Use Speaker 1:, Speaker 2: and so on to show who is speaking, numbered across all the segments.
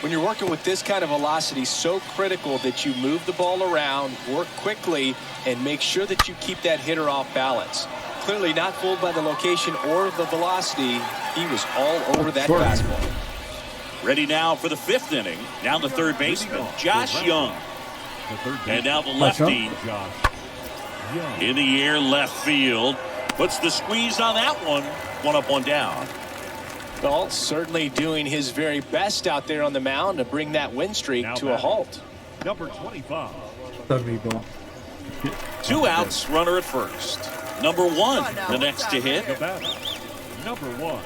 Speaker 1: When you're working with this kind of velocity, so critical that you move the ball around, work quickly, and make sure that you keep that hitter off balance. Clearly not fooled by the location or the velocity. He was all over that fastball.
Speaker 2: Ready now for the 5th inning. Now the third baseman, Josh Young. And now the lefty in the air left field. Puts the squeeze on that one. 1 up, 1 down.
Speaker 1: Well, certainly doing his very best out there on the mound to bring that win streak to a halt.
Speaker 3: Number 25.
Speaker 2: 2 outs, runner at first. Number 1, the next to hit.
Speaker 3: Number 1.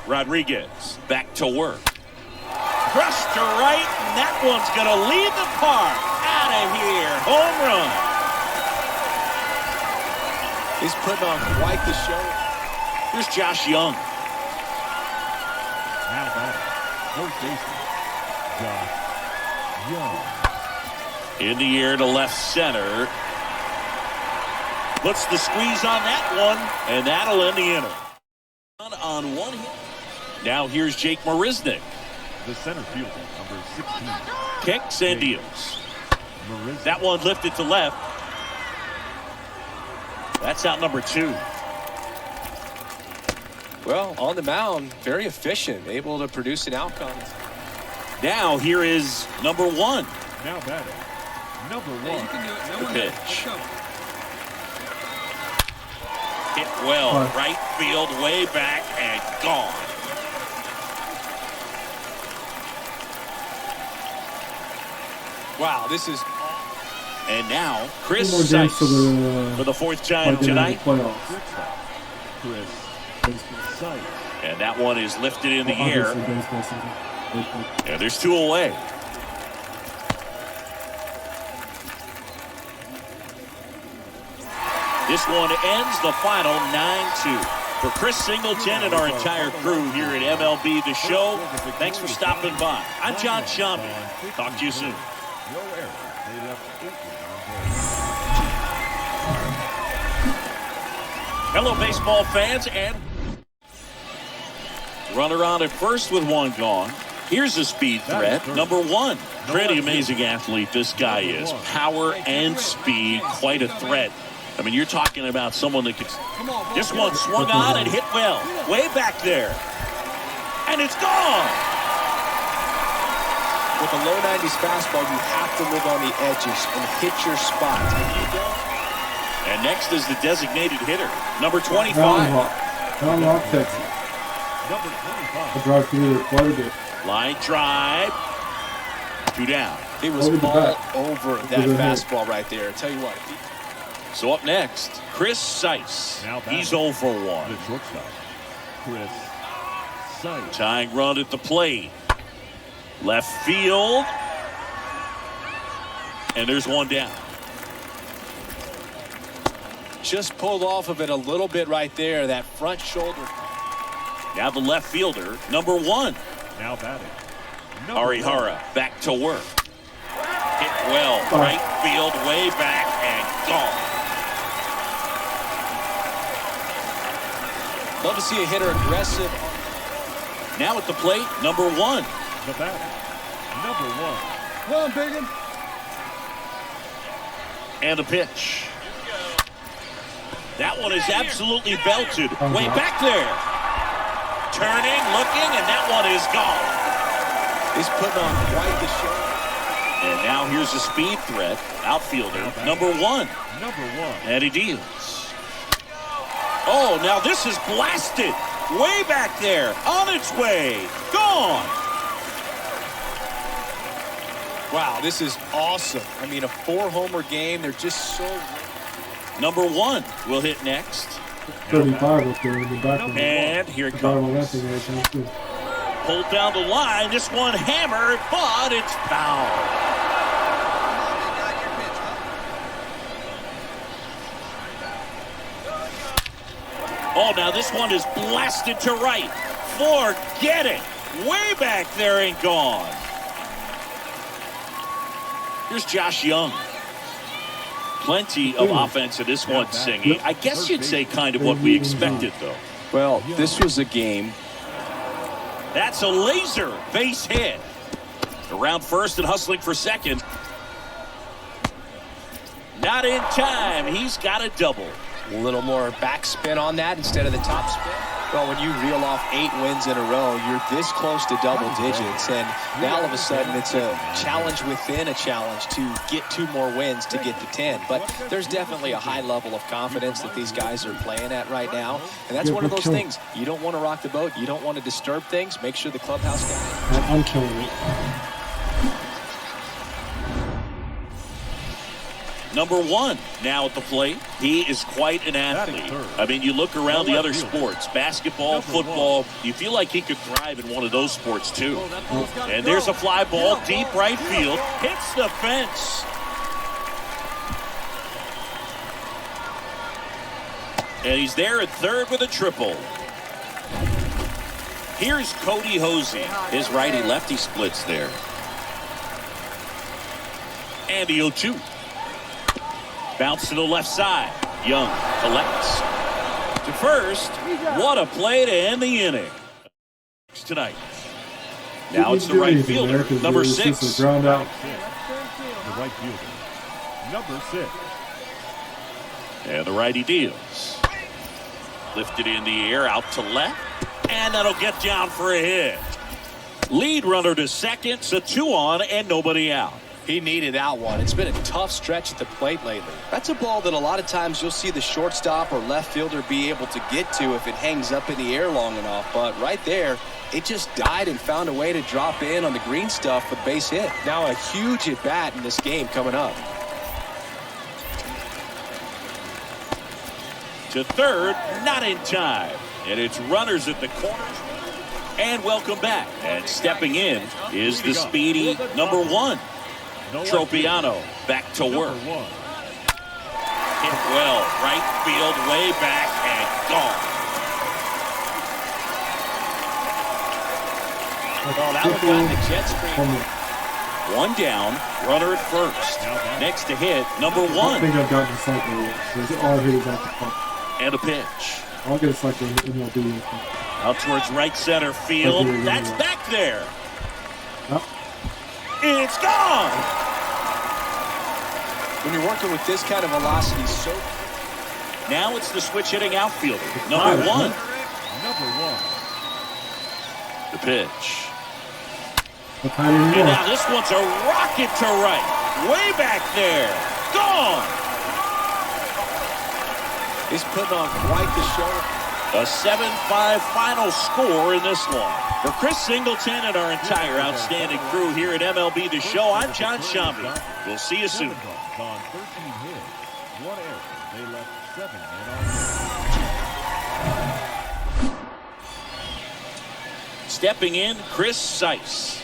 Speaker 2: Rodriguez back to work. Crushed to right, and that one's going to leave the park. Out of here. Home run.
Speaker 1: He's putting on quite the show.
Speaker 2: Here's Josh Young.
Speaker 3: Now batting, first baseman, Josh Young.
Speaker 2: In the air to left center. Puts the squeeze on that one, and that'll end the inning. On 1 hit. Now here's Jake Marisnick.
Speaker 3: The center fielder, number 16.
Speaker 2: Kicks and deals. That one lifted to left. That's out number 2.
Speaker 1: Well, on the mound, very efficient, able to produce an outcome.
Speaker 2: Now here is number 1.
Speaker 3: Now batting, number 1.
Speaker 2: The pitch. Hit well, right field, way back, and gone.
Speaker 1: Wow, this is...
Speaker 2: And now, Chris Sykes for the 4th time tonight.
Speaker 3: Chris Sykes.
Speaker 2: And that one is lifted in the air. And there's 2 away. This one ends the final 9-2. For Chris Singleton and our entire crew here at MLB The Show, thanks for stopping by. I'm John Shambi. Talk to you soon.
Speaker 3: No error. They left 8 on
Speaker 2: Hello, baseball fans, and runner on at first with 1 gone. Here's a speed threat, number 1. Pretty amazing athlete this guy is. Power and speed, quite a threat. I mean, you're talking about someone that could... This one swung on and hit well. Way back there. And it's gone!
Speaker 1: With a low 90s fastball, you have to live on the edges and hit your spot. If you don't...
Speaker 2: And next is the designated hitter, number 25.
Speaker 3: Number 25.
Speaker 4: I drive through there quite a bit.
Speaker 2: Line drive. 2 down.
Speaker 1: It was all over that fastball right there. I tell you what.
Speaker 2: So up next, Chris Sykes. He's 0 for 1.
Speaker 3: The shortstop, Chris Sykes.
Speaker 2: Tying run at the plate. Left field. And there's 1 down.
Speaker 1: Just pulled off of it a little bit right there. That front shoulder.
Speaker 2: Now the left fielder, number 1.
Speaker 3: Now batting,
Speaker 2: Arihara back to work. Hit well, right field, way back, and gone.
Speaker 1: Love to see a hitter aggressive.
Speaker 2: Now at the plate, number 1.
Speaker 3: The batter, number 1.
Speaker 4: Come on, Biggin.
Speaker 2: And a pitch. That one is absolutely belted. Way back there. Turning, looking, and that one is gone.
Speaker 1: He's putting on quite the show.
Speaker 2: And now here's a speed threat. Outfielder, number 1.
Speaker 3: Number 1.
Speaker 2: And he deals. Oh, now this is blasted. Way back there. On its way. Gone.
Speaker 1: Wow, this is awesome. I mean, a 4-homer game. They're just so...
Speaker 2: Number 1 will hit next.
Speaker 4: 35 up there in the back of the
Speaker 2: And here it comes. Pulled down the line. This one hammered, but it's foul. Oh, now this one is blasted to right. Forget it. Way back there and gone. Here's Josh Young. Plenty of offense in this one, Singy. I guess you'd say kind of what we expected, though.
Speaker 1: Well, this was a game.
Speaker 2: That's a laser base hit. Around first and hustling for second. Not in time. He's got a double.
Speaker 1: A little more backspin on that instead of the top spin. Well, when you reel off 8 wins in a row, you're this close to double digits. And now all of a sudden it's a challenge within a challenge to get 2 more wins to get to 10. But there's definitely a high level of confidence that these guys are playing at right now. And that's one of those things. You don't want to rock the boat. You don't want to disturb things. Make sure the clubhouse guy.
Speaker 4: I'm killing it.
Speaker 2: Number 1 now at the plate. He is quite an athlete. I mean, you look around the other sports, basketball, football, you feel like he could thrive in one of those sports too. And there's a fly ball, deep right field, hits the fence. And he's there at third with a triple. Here's Cody Hosey. His righty-lefty splits there. And the 0-2. Bounce to the left side. Young collects. To first. What a play to end the inning. Tonight. Now it's the right fielder, number 6.
Speaker 4: Ground out.
Speaker 3: The right fielder, number 6.
Speaker 2: And the righty deals. Lifted in the air, out to left. And that'll get down for a hit. Lead runner to second. It's a 2 on and nobody out.
Speaker 1: He needed that one. It's been a tough stretch at the plate lately. That's a ball that a lot of times you'll see the shortstop or left fielder be able to get to if it hangs up in the air long enough. But right there, it just died and found a way to drop in on the green stuff with base hit. Now a huge at bat in this game coming up.
Speaker 2: To third, not in time. And it's runners at the corners. And welcome back. And stepping in is the speedy number 1. Tropiano back to work. Hit well, right field, way back, and gone.
Speaker 1: Well, that one got the jet stream.
Speaker 2: 1 down, runner at first. Next to hit, number 1.
Speaker 4: I think I've gotten a cycle yet. So all I hit is out the front.
Speaker 2: And a pitch.
Speaker 4: I'll get a cycle in MLB.
Speaker 2: Out towards right center field. That's back there.
Speaker 4: Yep.
Speaker 2: It's gone.
Speaker 1: When you're working with this kind of velocity, so
Speaker 2: now it's the switch hitting outfielder, number 1.
Speaker 3: Number 1.
Speaker 2: The pitch.
Speaker 4: And
Speaker 2: now this one's a rocket to right. Way back there. Gone.
Speaker 1: He's putting on quite the show.
Speaker 2: A 7-5 final score in this one. For Chris Singleton and our entire outstanding crew here at MLB The Show, I'm John Shambi. We'll see you soon.
Speaker 3: On 13 hits, 1 error. They left 7 men on.
Speaker 2: Stepping in, Chris Seiss.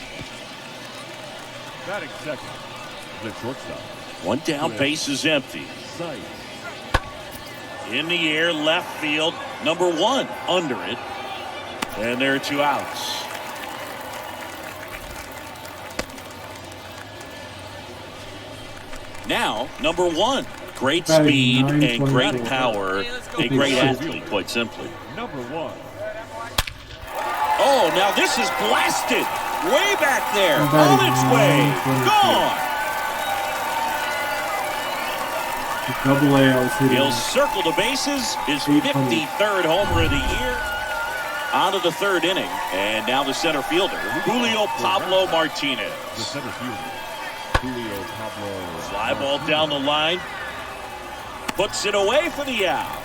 Speaker 3: Batting second, the shortstop.
Speaker 2: 1 down, base is empty.
Speaker 3: Seiss.
Speaker 2: In the air, left field, number 1 under it. And there are 2 outs. Now, number 1. Great speed and great power. A great athlete, quite simply.
Speaker 3: Number 1.
Speaker 2: Oh, now this is blasted. Way back there. On its way. Gone.
Speaker 4: Double A, I was hitting.
Speaker 2: He'll circle the bases. His 53rd homer of the year. On to the 3rd inning. And now the center fielder, Julio Pablo Martinez.
Speaker 3: The center fielder, Julio Pablo.
Speaker 2: Fly ball down the line. Puts it away for the out.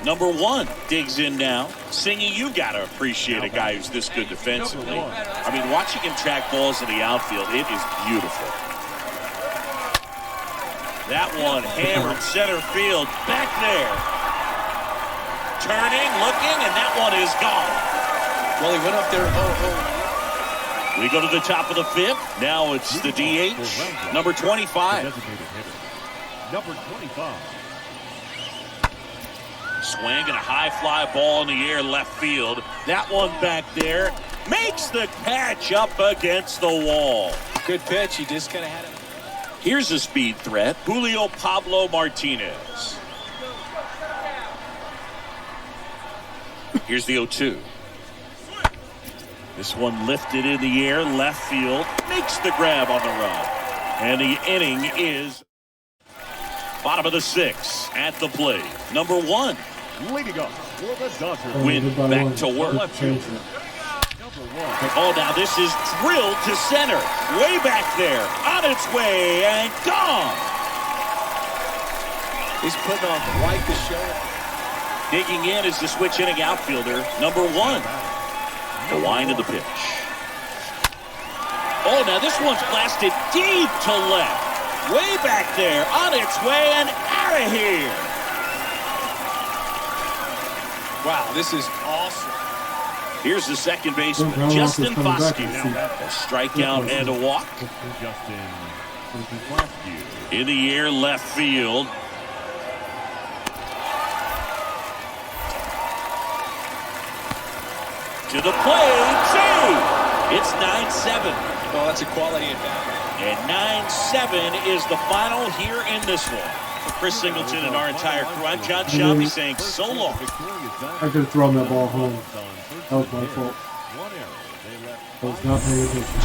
Speaker 2: Number 1 digs in now. Singy, you got to appreciate a guy who's this good defensively. I mean, watching him track balls in the outfield, it is beautiful. That one hammered center field back there. Turning, looking, and that one is gone.
Speaker 1: Well, he went up there.
Speaker 2: We go to the top of the 5th. Now it's the DH, number 25.
Speaker 3: Designated hitter, number 25.
Speaker 2: Swing and a high fly ball in the air left field. That one back there makes the catch up against the wall.
Speaker 1: Good pitch. He just kind of had it.
Speaker 2: Here's a speed threat, Julio Pablo Martinez. Here's the 0-2. This one lifted in the air, left field, makes the grab on the run. And the inning is bottom of the 6th at the plate. Number 1.
Speaker 3: Leading up for the Dodgers.
Speaker 2: Went back to work. Oh, now this is drilled to center. Way back there. On its way and gone.
Speaker 1: He's putting on quite the show.
Speaker 2: Digging in is the switch hitting outfielder, number 1. The wind of the pitch. Oh, now this one's blasted deep to left. Way back there. On its way and out of here.
Speaker 1: Wow, this is awesome.
Speaker 2: Here's the second baseman, Justin Foscue. A strikeout and a walk.
Speaker 3: Justin Foscue.
Speaker 2: In the air, left field. To the plate, save! It's 9-7.
Speaker 1: Well, that's a quality at bat.
Speaker 2: And 9-7 is the final here in this one. For Chris Singleton and our entire crew, I'm John Shelby saying so long.
Speaker 4: I could have thrown that ball home. That was my fault. I was not paying attention.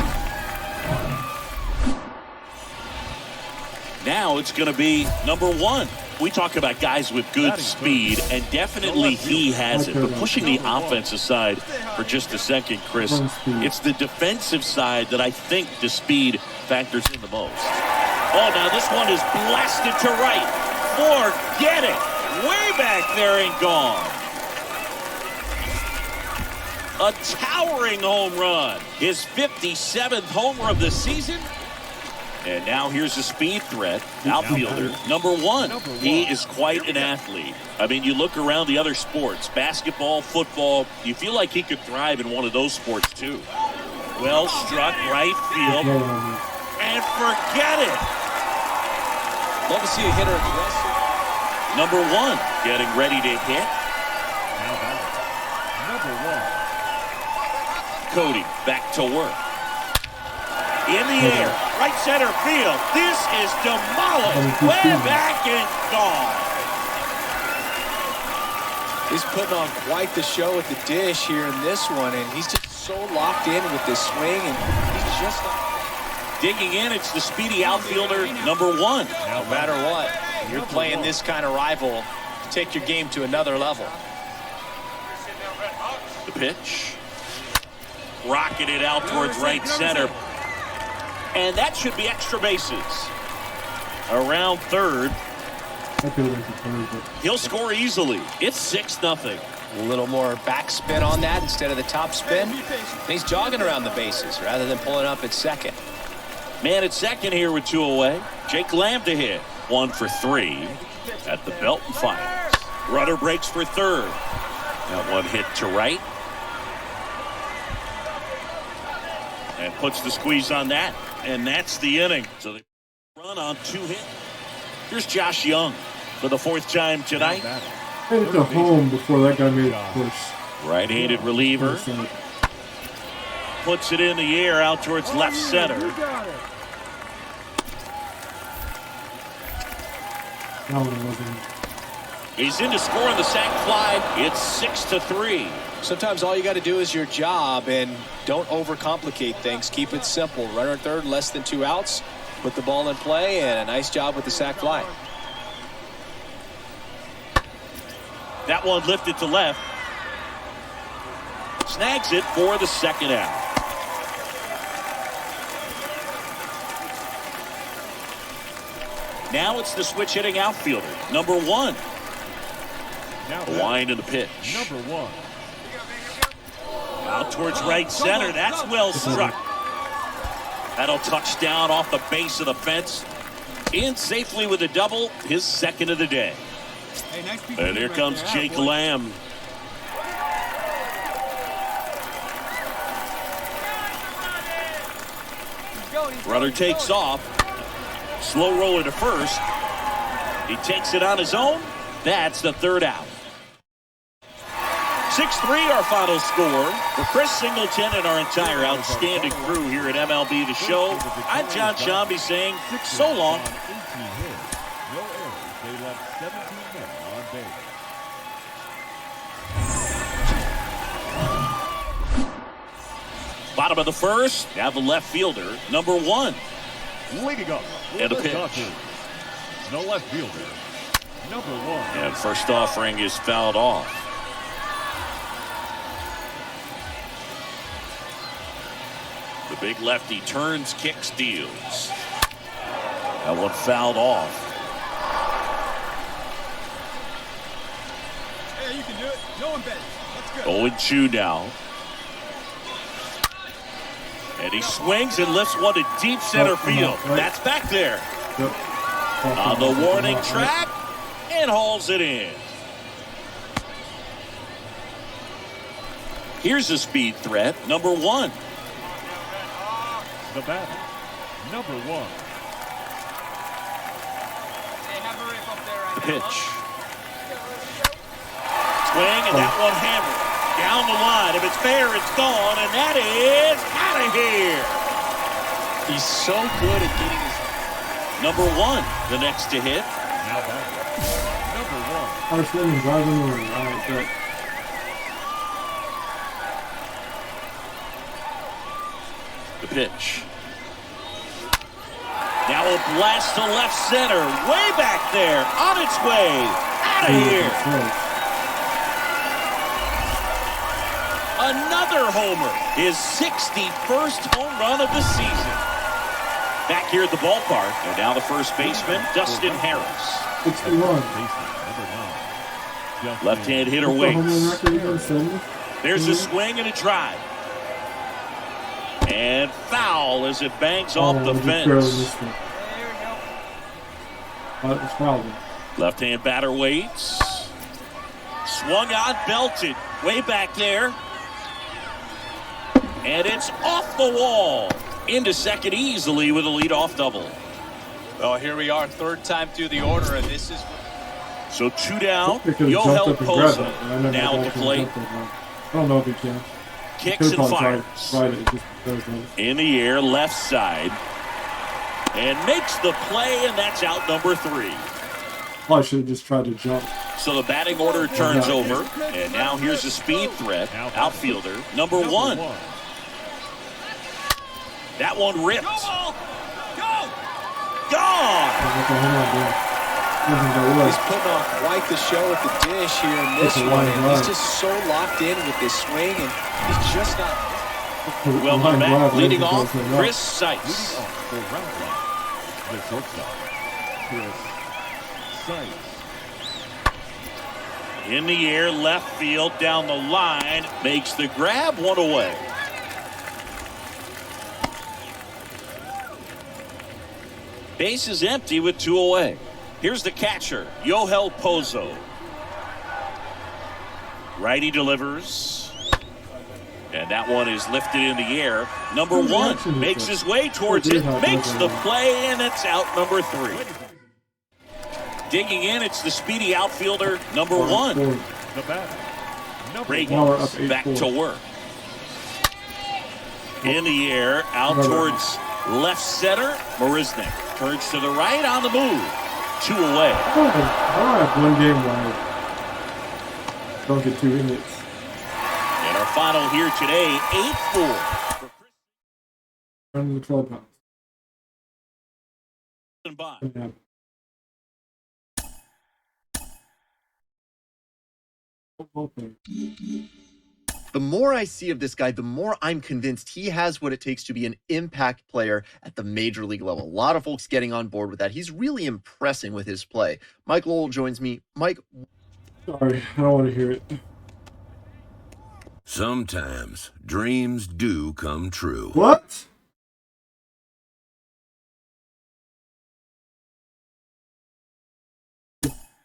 Speaker 2: Now it's going to be number 1. We talk about guys with good speed, and definitely he has it. But pushing the offense aside for just a second, Chris, it's the defensive side that I think the speed factors in the most. Oh, now this one is blasted to right. Forget it. Way back there and gone. A towering home run. His 57th homer of the season. And now here's a speed threat, outfielder, number 1. He is quite an athlete. I mean, you look around the other sports, basketball, football, you feel like he could thrive in one of those sports too. Well struck, right field, and forget it.
Speaker 1: Love to see a hitter aggressive.
Speaker 2: Number 1, getting ready to hit.
Speaker 3: Number 1.
Speaker 2: Cody, back to work. In the air, right center field. This is demolished. Way back and gone.
Speaker 1: He's putting on quite the show at the dish here in this one, and he's just so locked in with this swing, and he's just
Speaker 2: digging in. It's the speedy outfielder, number 1.
Speaker 1: No matter what, you're playing this kind of rival, take your game to another level.
Speaker 2: The pitch. Rocketed out towards right center. And that should be extra bases. Around third. He'll score easily. It's 6-0.
Speaker 1: A little more backspin on that instead of the top spin. And he's jogging around the bases rather than pulling up at second.
Speaker 2: Man at second here with 2 away. Jake Lamb to hit. 1 for 3 at the Belton Finals. Runner breaks for third. That one hit to right. And puts the squeeze on that. And that's the inning. So they run on 2 hits. Here's Josh Young for the 4th time tonight.
Speaker 4: Hit it to home before that guy made it push.
Speaker 2: Right-handed reliever. Puts it in the air out towards left center. He's in to score on the sac fly. It's 6-3.
Speaker 1: Sometimes all you got to do is your job and don't overcomplicate things. Keep it simple. Runner at third, less than 2 outs. Put the ball in play, and a nice job with the sac fly.
Speaker 2: That one lifted to left. Snags it for the 2nd out. Now it's the switch hitting outfielder, number 1. The wind of the pitch.
Speaker 3: Number 1.
Speaker 2: Out towards right center. That's well struck. That'll touch down off the base of the fence. In safely with a double, his 2nd of the day. And here comes Jake Lamb. Runner takes off. Slow roller to first. He takes it on his own. That's the 3rd out. 6-3 our final score. For Chris Singleton and our entire outstanding crew here at MLB The Show, I'm John Shelby saying so long.
Speaker 3: 18 hits, no errors. They left 17 men on base.
Speaker 2: Bottom of the first. Now the left fielder, number 1.
Speaker 3: Leading up.
Speaker 2: And a
Speaker 3: the
Speaker 2: pitch.
Speaker 3: Dodgers, the left fielder, number 1.
Speaker 2: And first offering is fouled off. The big lefty turns, kicks, deals. That one fouled off.
Speaker 5: Hey, you can do it. No one bet. Let's go.
Speaker 2: 0-2 now. And he swings and lifts one to deep center field. That's back there. On the warning track and hauls it in. Here's a speed threat, number 1.
Speaker 3: The batter, number 1.
Speaker 5: Hey, have a rip up there.
Speaker 2: The pitch. Swing, and that one hammered. Down the line. If it's fair, it's gone, and that is out of here.
Speaker 1: He's so good at getting his...
Speaker 2: Number 1, the next to hit.
Speaker 3: Now batter, number 1.
Speaker 4: I was sitting driving the ring. All right, good.
Speaker 2: The pitch. Now a blast to left center. Way back there. On its way. Out of here. Another homer. His 61st home run of the season. Back here at the ballpark. And now the first baseman, Dustin Harris.
Speaker 4: 61.
Speaker 2: Left-hand hitter waits. There's a swing and a drive. And foul as it bangs off the fence. Left-hand batter waits. Swung on, belted. Way back there. And it's off the wall. Into second easily with a leadoff double.
Speaker 1: Well, here we are, third time through the order, and this is...
Speaker 2: So 2 down. Yohel Pozo now at the plate.
Speaker 4: I don't know if he can.
Speaker 2: Kicks and fires. In the air, left side. And makes the play, and that's out number 3.
Speaker 4: Probably should have just tried to jump.
Speaker 2: So the batting order turns over. And now here's a speed threat. Outfielder, number 1. That one ripped. Gone!
Speaker 1: He's putting on quite the show at the dish here in this one. And he's just so locked in with this swing, and he's just not...
Speaker 2: Well, back leading off, Chris Sykes.
Speaker 3: The shortstop, Chris Sykes.
Speaker 2: In the air, left field, down the line, makes the grab, one away. Base is empty with 2 away. Here's the catcher, Yohel Pozo. Righty delivers. And that one is lifted in the air. Number 1 makes his way towards it, makes the play, and it's out number 3. Digging in, it's the speedy outfielder, number 1.
Speaker 3: The batter, number 1.
Speaker 2: Reagan's back to work. In the air, out towards left center, Marisnik. Turns to the right on the move. 2 away.
Speaker 4: I don't have one game where I don't get 2 hits.
Speaker 2: And our final here today, 8-4.
Speaker 4: Running the 12 pounds. Yeah.
Speaker 6: The more I see of this guy, the more I'm convinced he has what it takes to be an impact player at the major league level. A lot of folks getting on board with that. He's really impressing with his play. Mike Lowell joins me. Mike.
Speaker 4: Sorry, I don't want to hear it.
Speaker 7: Sometimes dreams do come true.
Speaker 4: What?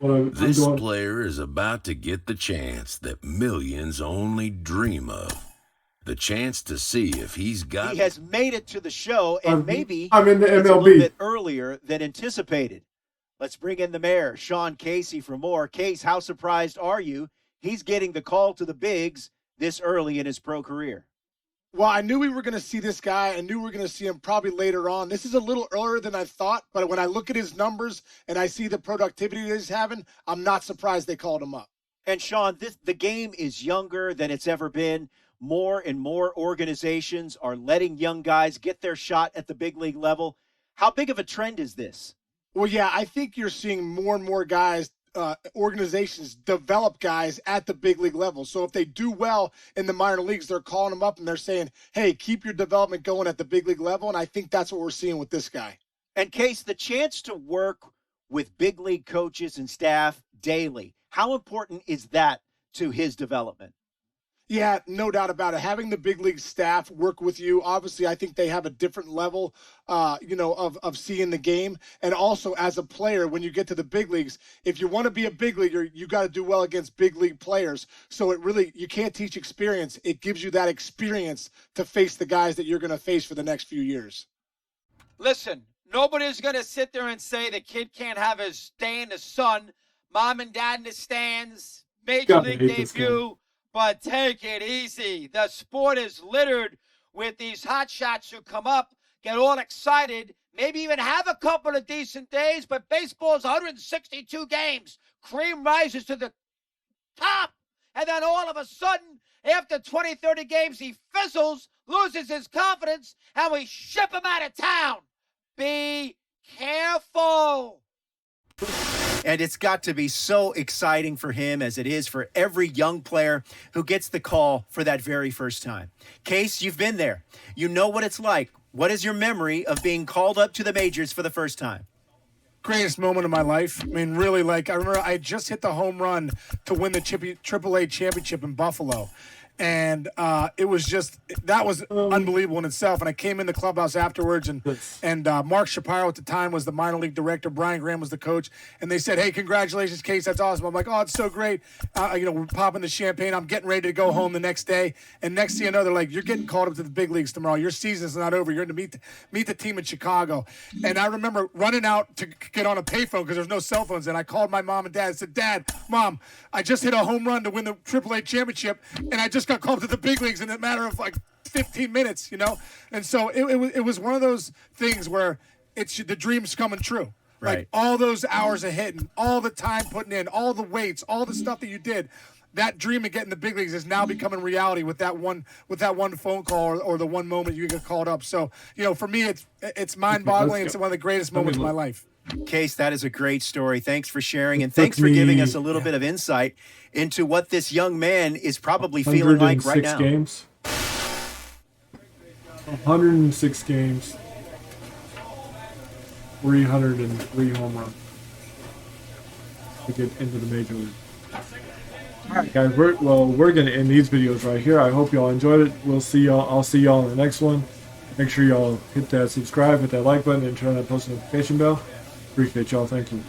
Speaker 7: This player is about to get the chance that millions only dream of. The chance to see if he's got...
Speaker 8: He has made it to the show, and maybe
Speaker 4: I'm in the
Speaker 8: it's
Speaker 4: MLB.
Speaker 8: a little bit earlier than anticipated. Let's bring in the mayor, Sean Casey, for more. Case, how surprised are you? He's getting the call to the bigs this early in his pro career.
Speaker 9: Well, I knew we were going to see this guy. I knew we were going to see him probably later on. This is a little earlier than I thought, but when I look at his numbers and I see the productivity that he's having, I'm not surprised they called him up.
Speaker 8: And Sean, the game is younger than it's ever been. more and more organizations are letting young guys get their shot at the big league level. How big of a trend is this?
Speaker 9: Well, yeah, I think you're seeing more and more guys, organizations develop guys at the big league level. So if they do well in the minor leagues, they're calling them up and they're saying, hey, keep your development going at the big league level. And I think that's what we're seeing with this guy.
Speaker 8: And Case, the chance to work with big league coaches and staff daily, how important is that to his development?
Speaker 9: Yeah, no doubt about it. Having the big league staff work with you, obviously, I think they have a different level, of seeing the game. And also, as a player, when you get to the big leagues, if you want to be a big leaguer, you got to do well against big league players. So you can't teach experience. It gives you that experience to face the guys that you're going to face for the next few years.
Speaker 10: Listen, nobody's going to sit there and say the kid can't have his day in the sun, mom and dad in the stands, major league debut. But take it easy. The sport is littered with these hot shots who come up, get all excited, maybe even have a couple of decent days, but baseball's 162 games. Cream rises to the top, and then all of a sudden, after 20, 30 games, he fizzles, loses his confidence, and we ship him out of town. Be careful.
Speaker 8: And it's got to be so exciting for him as it is for every young player who gets the call for that very first time. Case, you've been there. You know what it's like. What is your memory of being called up to the majors for the first time?
Speaker 9: Greatest moment of my life. I mean, really, I remember I just hit the home run to win the AAA championship in Buffalo. And it was that was unbelievable in itself. And I came in the clubhouse afterwards, and Mark Shapiro at the time was the minor league director. Brian Graham was the coach. And they said, hey, congratulations, Case. That's awesome. I'm like, oh, it's so great. We're popping the champagne. I'm getting ready to go home the next day. And next thing you know, they're like, you're getting called up to the big leagues tomorrow. Your season's not over. You're going to meet the team in Chicago. And I remember running out to get on a payphone because there's no cell phones. And I called my mom and dad and said, Dad, Mom, I just hit a home run to win the AAA championship. And I just got called to the big leagues in a matter of 15 minutes, And so it was one of those things where it's the dream's coming true.
Speaker 8: Right.
Speaker 9: Like all those hours of hitting, all the time putting in, all the weights, all the stuff that you did, that dream of getting the big leagues is now becoming reality with that one phone call or the one moment you get called up. So, for me, it's mind-boggling. It's one of the greatest moments of my life.
Speaker 8: Case, that is a great story. Thanks for sharing, and thanks for giving us a little bit of insight into what this young man is probably feeling like right now.
Speaker 4: 106 games, 303 home runs to get into the major league. All right, guys, we're going to end these videos right here. I hope y'all enjoyed it. I'll see y'all in the next one. Make sure y'all hit that subscribe, hit that like button, and turn on that post notification bell. Appreciate y'all. Thank you.